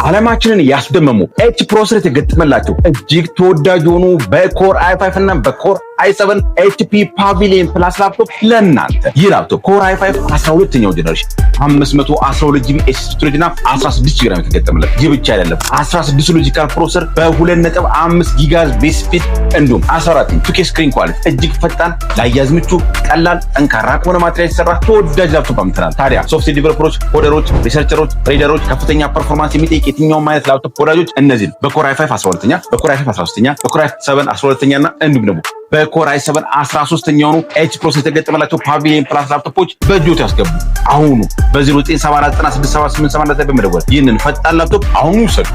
ዓለማችንን ያስደመሙ ኤች ፕሮሰሰር የተገጠመላቸው እጅግ ተወዳጅ የሆኑ በኮር i5 እና በኮር i7 HP ፓቪሊየን ፕላስ ላፕቶፕ ለእናንተ። ይህ ላፕቶፕ ኮር i5 12ኛው ጀነሬሽን 512 GB SSD ስቶሬጅ እና 16 GB ራም የተገጠመለት። ይህ ብቻ አይደለም፣ 16 ሎጂካል ፕሮሰሰር በ2.5 GHz ቤዝ ስፒድ እንዲሁም 14 2K ስክሪን ኳሊቲ እጅግ ፈጣን፣ ላያያዝ ምቹ፣ ቀላል፣ ጠንካራ ከሆነ ማቴሪያል የተሰራ ተወዳጅ ላፕቶፕ አምጥተናል። ታዲያ ሶፍትዌር ዲቨሎፐሮች፣ ኮደሮች፣ ሪሰርቸሮች፣ ትሬደሮች ከፍተኛ ፐርፎርማንስ የሚጠይቅ የትኛውም አይነት ላፕቶፕ ወዳጆች እነዚህ በኮር i5 12ኛ፣ በኮር i5 13ኛ፣ በኮር i7 12ኛ እና እንዲሁም ደግሞ በኮር i7 13ኛው ነው ኤች ፕሮሰሰር የተገጠመላቸው ፓቪሊየን ፕላስ ላፕቶፖች በእጆት ያስገቡ። አሁኑ በ0974967889 በመደወል ይህንን ፈጣን ላፕቶፕ አሁኑ ይውሰዱ።